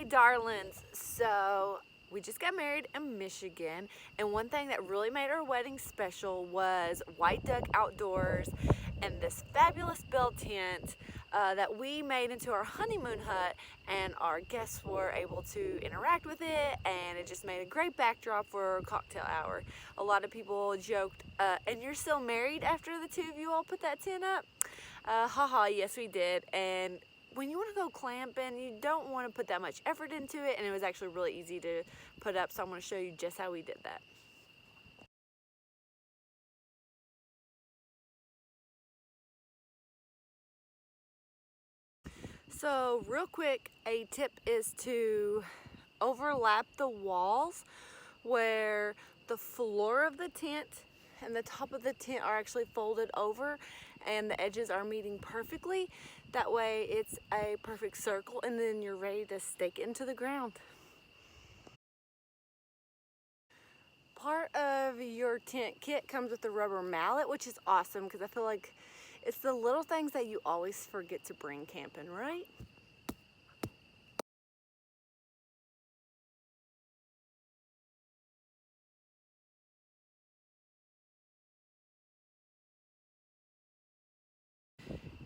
Hey darlings, so we just got married in Michigan, and one thing that really made our wedding special was White Duck Outdoors and this fabulous bell tent that we made into our honeymoon hut, and our guests were able to interact with it, and it just made a great backdrop for cocktail hour. A lot of people joked, and you're still married after the two of you all put that tent up? Haha, yes we did. And when you want to go clamping, you don't want to put that much effort into it, and it was actually really easy to put up, so I'm going to show you just how we did that. So real quick, a tip is to overlap the walls where the floor of the tent and the top of the tent are actually folded over and the edges are meeting perfectly. That way it's a perfect circle, and then you're ready to stake it into the ground. Part of your tent kit comes with a rubber mallet, which is awesome because I feel like it's the little things that you always forget to bring camping, right?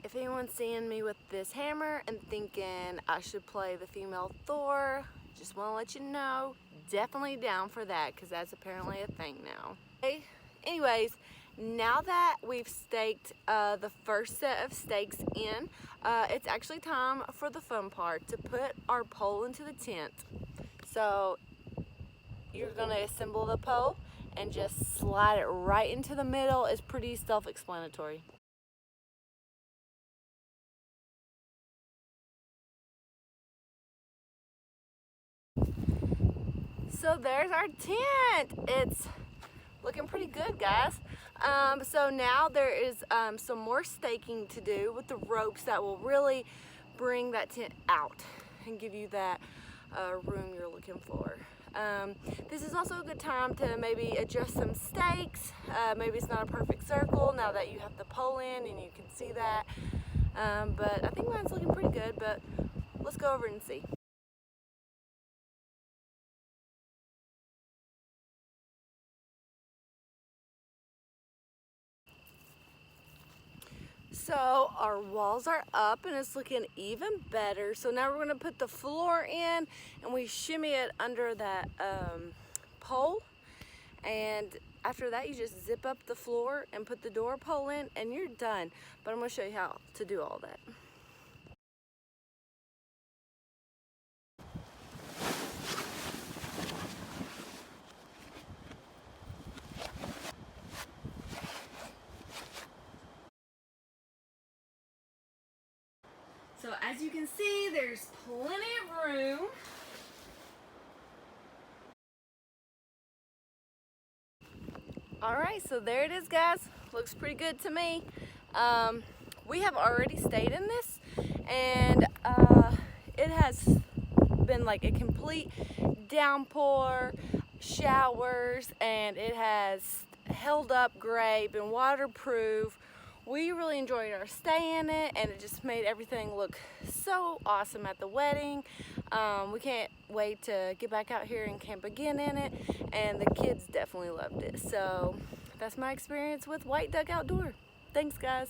If anyone's seeing me with this hammer and thinking I should play the female Thor, just want to let you know, definitely down for that because that's apparently a thing now. Okay. Anyways, now that we've staked the first set of stakes in, it's actually time for the fun part, to put our pole into the tent. So you're going to assemble the pole and just slide it right into the middle. It's pretty self-explanatory. So there's our tent. It's looking pretty good, guys. So now there is some more staking to do with the ropes that will really bring that tent out and give you that room you're looking for. This is also a good time to maybe adjust some stakes. Maybe it's not a perfect circle now that you have the pole in and you can see that. But I think mine's looking pretty good, but let's go over and see. So our walls are up and it's looking even better. So now we're going to put the floor in and we shimmy it under that pole. And after that, you just zip up the floor and put the door pole in and you're done. But I'm going to show you how to do all that. So as you can see, there's plenty of room. Alright, so there it is, guys. Looks pretty good to me. We have already stayed in this, and it has been like a complete downpour, showers, and it has held up great, been waterproof. We really enjoyed our stay in it, and it just made everything look so awesome at the wedding. We can't wait to get back out here and camp again in it, and the kids definitely loved it. So that's my experience with White Duck Outdoor. Thanks, guys.